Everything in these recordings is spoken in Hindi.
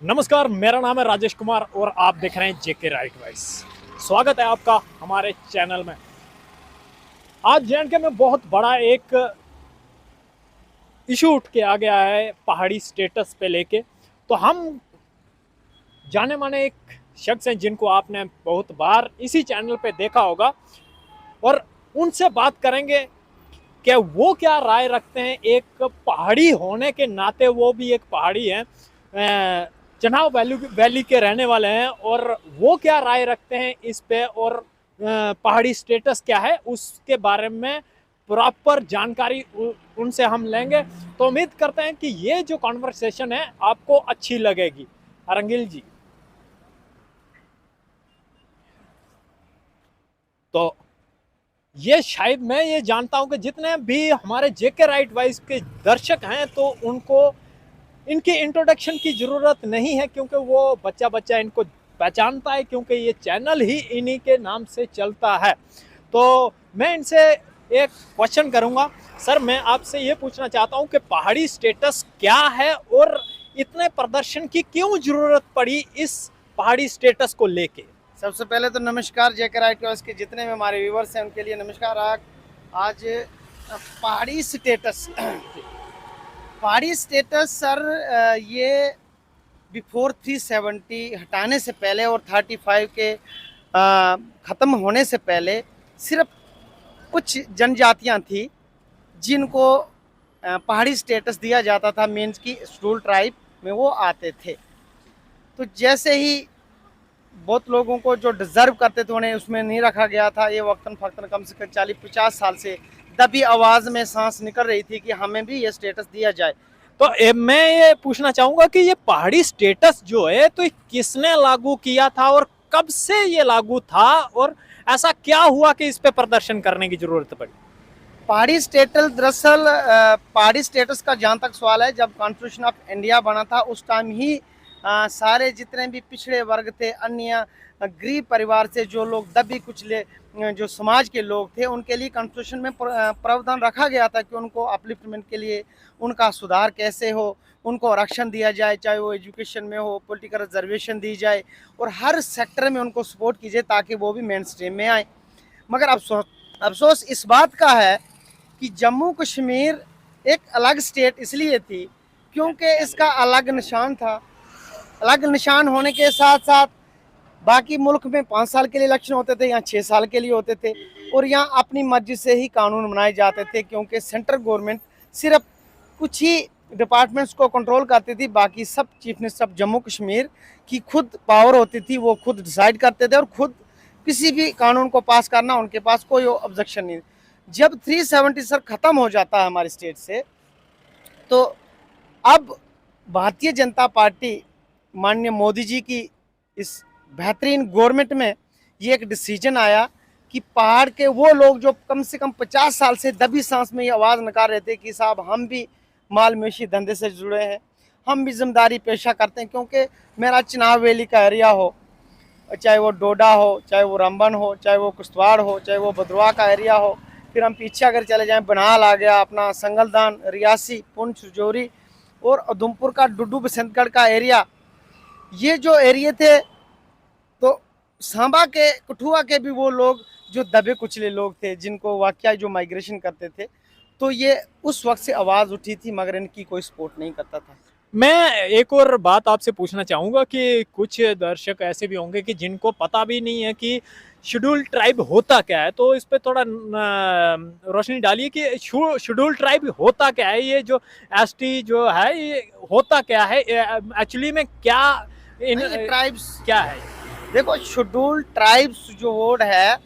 नमस्कार, मेरा नाम है राजेश कुमार और आप देख रहे हैं जेके राइट वॉइस। स्वागत है आपका हमारे चैनल में। आज जे में बहुत बड़ा एक इशू उठ के आ गया है पहाड़ी स्टेटस पे लेके। तो हम जाने माने एक शख्स हैं जिनको आपने बहुत बार इसी चैनल पे देखा होगा और उनसे बात करेंगे कि वो क्या राय रखते हैं। एक पहाड़ी होने के नाते वो भी एक पहाड़ी है, चनाव वैली के रहने वाले हैं, और वो क्या राय रखते हैं इस पे और पहाड़ी स्टेटस क्या है उसके बारे में प्रॉपर जानकारी उनसे हम लेंगे। तो उम्मीद करते हैं कि ये जो कॉन्वर्सेशन है आपको अच्छी लगेगी। अरंगिल जी, तो ये शायद मैं ये जानता हूं कि जितने भी हमारे जेके राइट वाइज के दर्शक हैं तो उनको इनकी इंट्रोडक्शन की ज़रूरत नहीं है, क्योंकि वो बच्चा बच्चा इनको पहचानता है, क्योंकि ये चैनल ही इन्हीं के नाम से चलता है। तो मैं इनसे एक क्वेश्चन करूंगा। सर, मैं आपसे ये पूछना चाहता हूं कि पहाड़ी स्टेटस क्या है और इतने प्रदर्शन की क्यों ज़रूरत पड़ी इस पहाड़ी स्टेटस को लेके। सबसे पहले तो नमस्कार जेके राइट वॉइस के जितने भी हमारे व्यूवर्स हैं उनके लिए नमस्कार। आज पहाड़ी स्टेटस पहाड़ी स्टेटस सर, ये बिफोर 370 हटाने से पहले और 35 के ख़त्म होने से पहले सिर्फ कुछ जनजातियां थी जिनको पहाड़ी स्टेटस दिया जाता था। मीन्स की शेड्यूल ट्राइब में वो आते थे। तो जैसे ही बहुत लोगों को जो डिजर्व करते थे उन्हें उसमें नहीं रखा गया था। ये वक्तन फ़क्तन कम से कम 40-50 साल से दबी आवाज़ में सांस निकल रही थी कि हमें भी ये स्टेटस दिया जाए। तो मैं ये पूछना चाहूंगा कि ये पहाड़ी स्टेटस जो है तो किसने लागू किया था और कब से ये लागू था, और ऐसा क्या हुआ कि इस पे प्रदर्शन करने की जरूरत पड़ी। पहाड़ी स्टेटस दरअसल पहाड़ी स्टेटस का जहाँ तक सवाल है, जब कॉन्स्टिट्यूशन ऑफ इंडिया बना था उस टाइम ही सारे जितने भी पिछड़े वर्ग थे, अन्य गरीब परिवार से जो लोग दबी कुचले जो समाज के लोग थे, उनके लिए कॉन्स्टिट्यूशन में प्रावधान रखा गया था कि उनको अपलिफ्टमेंट के लिए उनका सुधार कैसे हो, उनको आरक्षण दिया जाए, चाहे वो एजुकेशन में हो, पॉलिटिकल रिजर्वेशन दी जाए और हर सेक्टर में उनको सपोर्ट कीजिए ताकि वो भी मेन स्ट्रीम में आए। मगर अफसोस इस बात का है कि जम्मू कश्मीर एक अलग स्टेट इसलिए थी क्योंकि इसका अलग निशान था। अलग निशान होने के साथ साथ बाकी मुल्क में 5 साल के लिए इलेक्शन होते थे, यहाँ 6 साल के लिए होते थे और यहाँ अपनी मर्जी से ही कानून बनाए जाते थे, क्योंकि सेंट्रल गवर्नमेंट सिर्फ कुछ ही डिपार्टमेंट्स को कंट्रोल करती थी। बाकी सब chief minister of Jammu Kashmir की खुद पावर होती थी, वो खुद डिसाइड करते थे और खुद किसी भी कानून को पास करना उनके पास कोई ऑब्जेक्शन नहीं। जब 370 सर ख़त्म हो जाता है हमारी स्टेट से, तो अब भारतीय जनता पार्टी माननीय मोदी जी की इस बेहतरीन गवर्नमेंट में ये एक डिसीजन आया कि पहाड़ के वो लोग जो कम से कम 50 साल से दबी सांस में ये आवाज़ निकाल रहे थे कि साहब हम भी माल मवेशी धंधे से जुड़े हैं, हम भी जिम्मेदारी पेशा करते हैं, क्योंकि मेरा चिनाब वैली का एरिया हो, चाहे वो डोडा हो, चाहे वो रामबन हो, चाहे वो कुश्तवाड़ हो, चाहे वो भद्रवाह का एरिया हो, फिर हम पीछे अगर चले जाएं बनाल आ गया, अपना संगलदान, रियासी, पुंछ, रजौरी और उधमपुर का डुड्डू बसंतगढ़ का एरिया, ये जो एरिया थे, तो सांबा के कठुआ के भी वो लोग जो दबे कुचले लोग थे जिनको वाकया जो माइग्रेशन करते थे, तो ये उस वक्त से आवाज़ उठी थी मगर इनकी कोई सपोर्ट नहीं करता था। मैं एक और बात आपसे पूछना चाहूंगा कि कुछ दर्शक ऐसे भी होंगे कि जिनको पता भी नहीं है कि शेड्यूल ट्राइब होता क्या है, तो इस पे थोड़ा रोशनी डालिए कि शेड्यूल ट्राइब होता क्या है, ये जो एसटी जो है ये होता क्या है एक्चुअली में, क्या इन ट्राइब्स क्या है। देखो, शेड्यूल ट्राइब्स जो वर्ड है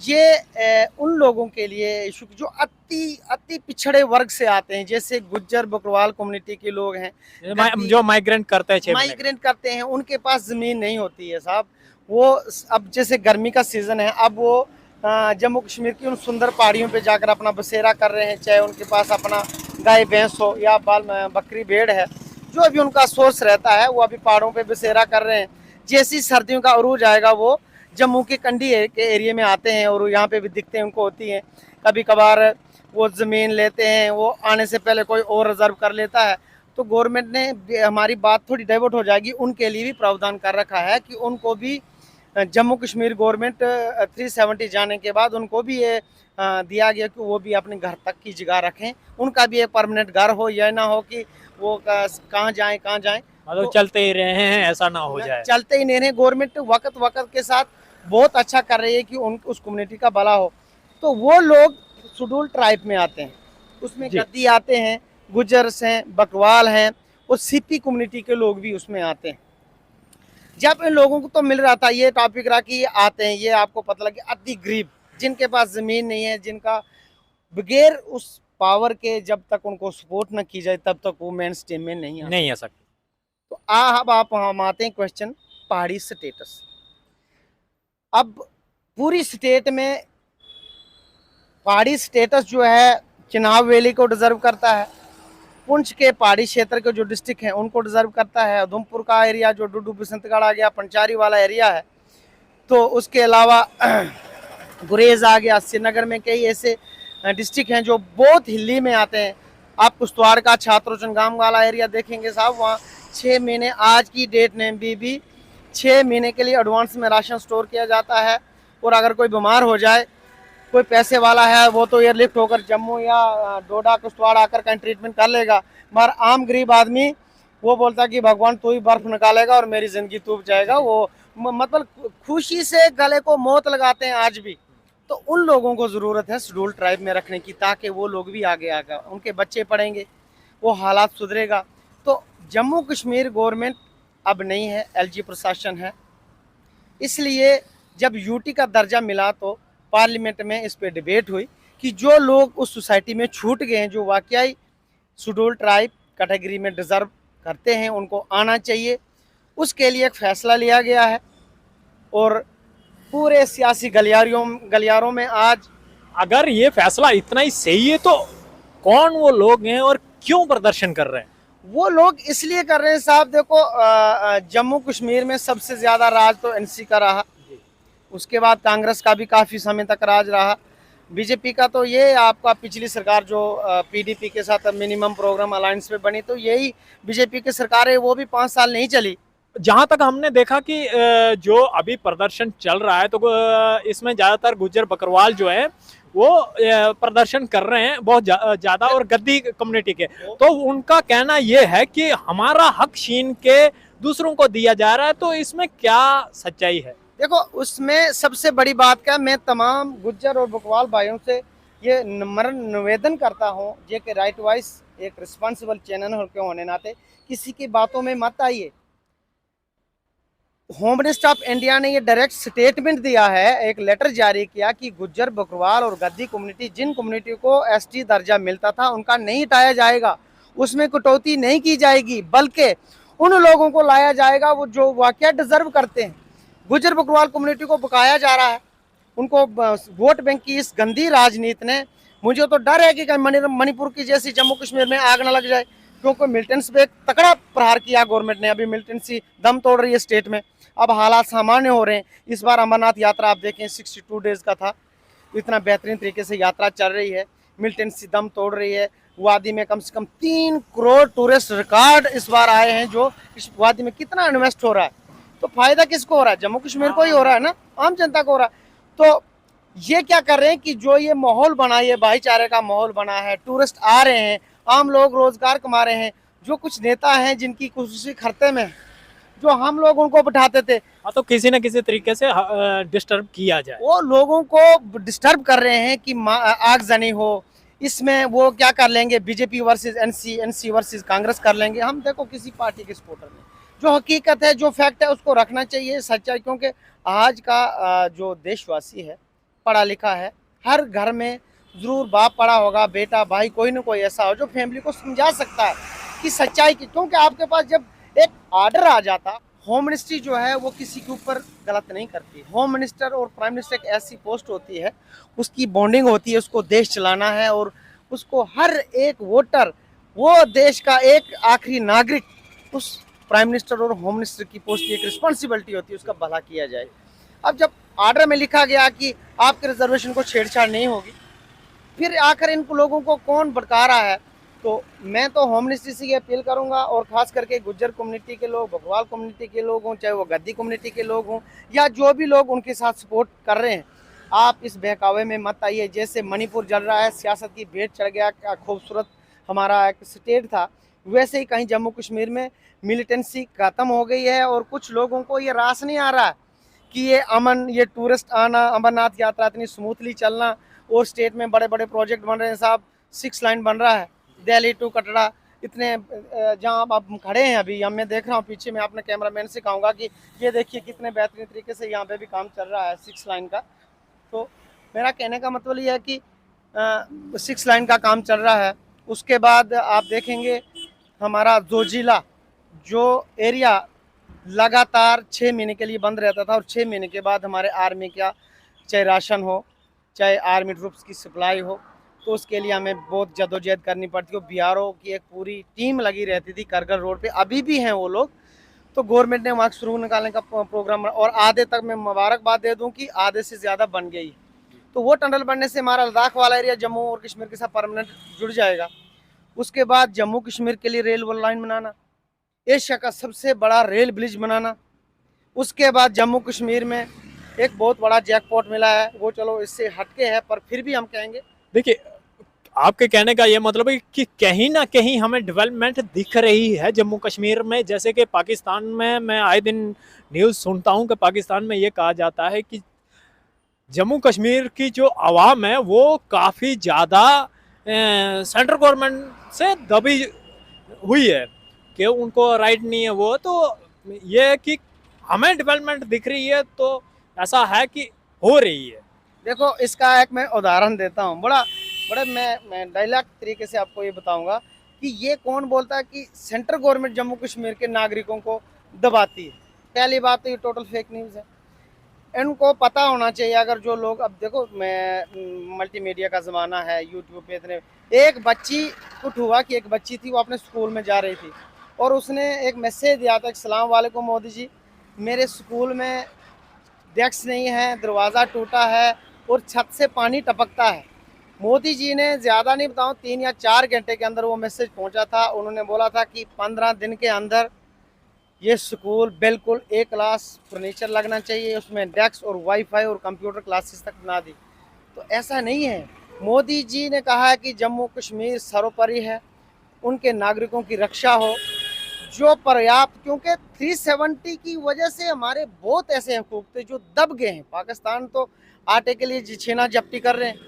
ये उन लोगों के लिए इशू जो अति अति पिछड़े वर्ग से आते हैं, जैसे गुज्जर बकरवाल कम्युनिटी के लोग हैं, जो माइग्रेंट करते हैं, माइग्रेंट करते हैं, उनके पास ज़मीन नहीं होती है साहब। वो अब जैसे गर्मी का सीज़न है, अब वो जम्मू कश्मीर की उन सुंदर पहाड़ियों पे जाकर अपना बसेरा कर रहे हैं, चाहे उनके पास अपना गाय भैंस हो या बाल बकरी भेड़ है, जो भी उनका सोर्स रहता है, वो अभी पहाड़ों पे बसेरा कर रहे हैं। जैसी सर्दियों का अरूज आएगा वो जम्मू के कंडी के एरिया में आते हैं और यहाँ पे भी दिखते हैं, उनको होती हैं। कभी कभार वो ज़मीन लेते हैं, वो आने से पहले कोई और रिजर्व कर लेता है, तो गवर्नमेंट ने, हमारी बात थोड़ी डाइवर्ट हो जाएगी, उनके लिए भी प्रावधान कर रखा है कि उनको भी जम्मू कश्मीर गवर्नमेंट 370 जाने के बाद उनको भी ये दिया गया कि वो भी अपने घर तक की जगह रखें, उनका भी एक परमानेंट घर हो, यह ना हो कि वो कहाँ जाएं मतलब तो चलते ही रहे हैं, ऐसा ना हो जाए। चलते ही नहीं रहे। गवर्नमेंट वक्त वक्त के साथ बहुत अच्छा कर रही है कि उन उस कम्युनिटी का भला हो। तो वो लोग शेड्यूल ट्राइब में आते हैं, उसमें जी। गद्दी आते हैं, गुजर्स हैं, बकवाल हैं, और सीपी कम्युनिटी के लोग भी उसमें आते हैं। जब इन लोगों को तो मिल रहा था, ये टॉपिक रहा कि ये आते हैं, ये आपको पता लगे अति गरीब, जिनके पास जमीन नहीं है, जिनका बगैर उस पावर के जब तक उनको सपोर्ट न की जाए तब तक वो मेन स्ट्रीम में नहीं आ नहीं आ सकते। तो अब आप हम आते हैं क्वेश्चन पहाड़ी स्टेटस। अब पूरी स्टेट में पहाड़ी स्टेटस जो है चिनाब वैली को डिजर्व करता है, पुंछ के पहाड़ी क्षेत्र के जो डिस्ट्रिक्ट हैं उनको डिजर्व करता है, उधमपुर का एरिया जो डुडू बसंतगढ़ आ गया, पंचारी वाला एरिया है, तो उसके अलावा गुरेज आ गया, श्रीनगर में कई ऐसे डिस्ट्रिक्ट हैं जो बहुत हिली में आते हैं। आप कुश्तवाड़ का छात्रोचनगाम वाला एरिया देखेंगे साहब, वहाँ 6 महीने आज की डेट में भी 6 महीने के लिए एडवांस में राशन स्टोर किया जाता है। और अगर कोई बीमार हो जाए, कोई पैसे वाला है, वो तो एयरलिफ्ट होकर जम्मू या डोडा कुश्तवाड़ आकर कहीं ट्रीटमेंट कर लेगा, मगर आम गरीब आदमी वो बोलता कि भगवान तू ही बर्फ निकालेगा और मेरी जिंदगी तू जाएगा। वो मतलब खुशी से गले को मौत लगाते हैं आज भी। तो उन लोगों को ज़रूरत है शेड्यूल ट्राइब में रखने की, ताकि वो लोग भी आगे आकर उनके बच्चे पढ़ेंगे, वो हालात सुधरेगा। तो जम्मू कश्मीर गवर्नमेंट अब नहीं है, एलजी प्रशासन है। इसलिए जब यूटी का दर्जा मिला तो पार्लियामेंट में इस पर डिबेट हुई कि जो लोग उस सोसाइटी में छूट गए हैं, जो वाकई शेड्यूल ट्राइब कैटेगरी में डिज़र्व करते हैं, उनको आना चाहिए। उसके लिए एक फ़ैसला लिया गया है और पूरे सियासी गलियारों में आज अगर ये फैसला इतना ही सही है तो कौन वो लोग हैं और क्यों प्रदर्शन कर रहे हैं? वो लोग इसलिए कर रहे हैं साहब, देखो जम्मू कश्मीर में सबसे ज़्यादा राज तो एनसी का रहा, उसके बाद कांग्रेस का भी काफ़ी समय तक राज रहा, बीजेपी का तो ये आपका पिछली सरकार जो पीडीपी के साथ मिनिमम प्रोग्राम अलायंस पे बनी, तो यही बीजेपी की सरकार है, वो भी 5 साल नहीं चली। जहां तक हमने देखा कि जो अभी प्रदर्शन चल रहा है तो इसमें ज्यादातर गुज्जर बकरवाल जो है वो प्रदर्शन कर रहे हैं बहुत ज्यादा, और गद्दी कम्युनिटी के, तो उनका कहना ये है कि हमारा हक छीन के दूसरों को दिया जा रहा है। तो इसमें क्या सच्चाई है? देखो, उसमें सबसे बड़ी बात क्या, मैं तमाम गुज्जर और बकवाल भाइयों से ये नम्र निवेदन करता हूँ, जे के राइट वाइज एक रिस्पॉन्सिबल चैनल के होने नाते किसी की बातों में मत आइए। होम मिनिस्टर ऑफ इंडिया ने ये डायरेक्ट स्टेटमेंट दिया है, एक लेटर जारी किया कि गुज्जर बकरवाल और गद्दी कम्युनिटी, जिन कम्युनिटी को एसटी दर्जा मिलता था उनका नहीं हटाया जाएगा, उसमें कटौती नहीं की जाएगी, बल्कि उन लोगों को लाया जाएगा वो जो वाकई डिजर्व करते हैं। गुज्जर बकरवाल कम्युनिटी को बकाया जा रहा है, उनको वोट बैंक की इस गंदी राजनीति ने, मुझे तो डर है कि मणिपुर की जैसी जम्मू कश्मीर में आग न लग जाए, क्योंकि मिलिटेंट्स पे तकड़ा प्रहार किया गवर्नमेंट ने। अभी मिलिटेंसी दम तोड़ रही है स्टेट में, अब हालात सामान्य हो रहे हैं। इस बार अमरनाथ यात्रा आप देखें 62 डेज का था, इतना बेहतरीन तरीके से यात्रा चल रही है, मिलिटेंसी दम तोड़ रही है। वादी में कम से कम 3 करोड़ टूरिस्ट रिकॉर्ड इस बार आए हैं। जो इस वादी में कितना इन्वेस्ट हो रहा है, तो फायदा किसको हो रहा है? जम्मू कश्मीर को ही हो रहा है ना, आम जनता को हो रहा है। तो ये क्या कर रहे हैं कि जो ये माहौल बना, ये भाईचारे का माहौल बना है, टूरिस्ट आ रहे हैं, आम लोग रोजगार कमा रहे हैं। जो कुछ नेता हैं जिनकी खुशी खर्ते में जो हम लोग उनको बिठाते थे, तो किसी न किसी तरीके से डिस्टर्ब किया जाए, वो लोगों को डिस्टर्ब कर रहे हैं कि आगजनी हो। इसमें वो क्या कर लेंगे, BJP versus NC, NC versus Congress कर लेंगे। हम देखो किसी पार्टी के सपोर्टर में जो हकीकत है, जो फैक्ट है, उसको रखना चाहिए, सच्चाई। क्योंकि आज का जो देशवासी है पढ़ा लिखा है, हर घर में जरूर बाप पढ़ा होगा, बेटा भाई कोई ना कोई ऐसा हो जो फैमिली को समझा सकता है कि सच्चाई की। क्योंकि आपके पास जब एक ऑर्डर आ जाता, होम मिनिस्ट्री जो है वो किसी के ऊपर गलत नहीं करती। होम मिनिस्टर और प्राइम मिनिस्टर एक ऐसी पोस्ट होती है, उसकी बॉन्डिंग होती है, उसको देश चलाना है, और उसको हर एक वोटर, वो देश का एक आखिरी नागरिक, उस प्राइम मिनिस्टर और होम मिनिस्टर की पोस्ट की एक रिस्पॉन्सिबिलिटी होती है, उसका भला किया जाए। अब जब ऑर्डर में लिखा गया कि आपके रिजर्वेशन को छेड़छाड़ नहीं होगी, फिर आकर इन लोगों को कौन भड़का रहा है? तो मैं तो होम मिनिस्ट्री से ये अपील करूंगा, और ख़ास करके गुज्जर कम्युनिटी के लोग, बकवाल कम्युनिटी के लोग हों, चाहे वो गद्दी कम्युनिटी के लोग हों, या जो भी लोग उनके साथ सपोर्ट कर रहे हैं, आप इस बहकावे में मत आइए। जैसे मणिपुर जल रहा है, सियासत की भेंट चढ़ गया, क्या खूबसूरत हमारा एक स्टेट था, वैसे ही कहीं जम्मू कश्मीर में मिलिटेंसी ख़त्म हो गई है, और कुछ लोगों को ये रास नहीं आ रहा कि ये अमन, ये टूरिस्ट आना, अमरनाथ यात्रा इतनी स्मूथली चलना, और स्टेट में बड़े बड़े प्रोजेक्ट बन रहे हैं साहब। 6 लाइन बन रहा है दिल्ली टू कटरा, इतने जहाँ आप खड़े हैं अभी, मैं देख रहा हूँ पीछे, मैं अपने कैमरामैन से कहूँगा कि ये देखिए कितने बेहतरीन तरीके से यहाँ पे भी काम चल रहा है 6 लाइन का। तो मेरा कहने का मतलब ये है कि 6 लाइन का काम चल रहा है। उसके बाद आप देखेंगे हमारा जोजिला जो एरिया लगातार 6 महीने के लिए बंद रहता था, और 6 महीने के बाद हमारे आर्मी का चाहे राशन हो, चाहे आर्मी ट्रूप्स की सप्लाई हो, तो उसके लिए हमें बहुत जद्दोजहद करनी पड़ती है। BRO की एक पूरी टीम लगी रहती थी करगिल रोड पे, अभी भी हैं वो लोग। तो गवर्नमेंट ने वहाँ शुरू निकालने का प्रोग्राम, और आधे तक मैं मुबारकबाद दे दूँ कि आधे से ज़्यादा बन गई। तो वो टनल बनने से हमारा लद्दाख वाला एरिया जम्मू और कश्मीर के साथ परमानेंट जुड़ जाएगा। उसके बाद जम्मू कश्मीर के लिए रेल लाइन बनाना, एशिया का सबसे बड़ा रेल ब्रिज बनाना। उसके बाद जम्मू कश्मीर में एक बहुत बड़ा जैकपॉट मिला है, वो चलो इससे हटके है, पर फिर भी हम कहेंगे। देखिए, आपके कहने का ये मतलब है कि कहीं ना कहीं हमें डेवलपमेंट दिख रही है जम्मू कश्मीर में। जैसे कि पाकिस्तान में मैं आए दिन न्यूज़ सुनता हूं कि पाकिस्तान में ये कहा जाता है कि जम्मू कश्मीर की जो आवाम है वो काफ़ी ज़्यादा सेंट्रल गवर्नमेंट से दबी हुई है, कि उनको राइट नहीं है वो। तो ये है कि हमें डेवलपमेंट दिख रही है, तो ऐसा है कि हो रही है। देखो, इसका एक मैं उदाहरण देता हूँ, बड़े मैं डायलॉग तरीके से आपको ये बताऊंगा कि ये कौन बोलता है कि सेंट्रल गवर्नमेंट जम्मू कश्मीर के नागरिकों को दबाती है। पहली बात तो ये टोटल फेक न्यूज़ है, इनको पता होना चाहिए। अगर जो लोग, अब देखो, मैं मल्टीमीडिया का ज़माना है, यूट्यूब पे इतने, एक बच्ची कुछ हुआ कि एक बच्ची थी, वो अपने स्कूल में जा रही थी, और उसने एक मैसेज दिया था, अस्सलाम वालेकुम मोदी जी, मेरे स्कूल में डेस्क नहीं है, दरवाज़ा टूटा है और छत से पानी टपकता है। मोदी जी ने ज़्यादा नहीं बताऊँ 3 या 4 घंटे के अंदर वो मैसेज पहुंचा था। उन्होंने बोला था कि 15 दिन के अंदर ये स्कूल बिल्कुल A क्लास फर्नीचर लगना चाहिए, उसमें डेस्क और वाईफाई और कंप्यूटर क्लासेस तक बना दी। तो ऐसा नहीं है, मोदी जी ने कहा है कि जम्मू कश्मीर सर्वोपरि है, उनके नागरिकों की रक्षा हो जो पर्याप्त, क्योंकि 370 की वजह से हमारे बहुत ऐसे हकूक थे जो दब गए हैं। पाकिस्तान तो आटे के लिए छीना झपटी कर रहे हैं,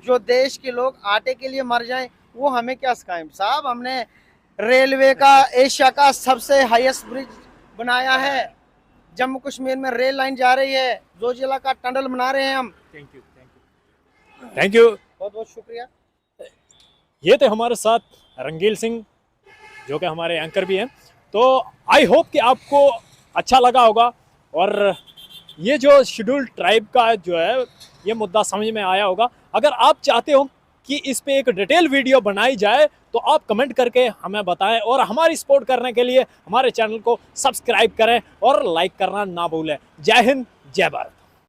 जो देश के लोग आटे के लिए मर जाएं वो हमें क्या सिखाएं साहब। हमने रेलवे का एशिया का सबसे हाईएस्ट ब्रिज बनाया है, जम्मू कश्मीर में रेल लाइन जा रही है, जोजिला का टनल बना रहे हैं हम। थैंक यू, थैंक यू, बहुत बहुत शुक्रिया। ये थे हमारे साथ रंगील सिंह, जो कि हमारे एंकर भी हैं। तो आई होप कि आपको अच्छा लगा होगा, और ये जो शेड्यूल्ड ट्राइब का जो है ये मुद्दा समझ में आया होगा। अगर आप चाहते हो कि इस पे एक डिटेल वीडियो बनाई जाए तो आप कमेंट करके हमें बताएं, और हमारी सपोर्ट करने के लिए हमारे चैनल को सब्सक्राइब करें और लाइक करना ना भूलें। जय हिंद, जय भारत।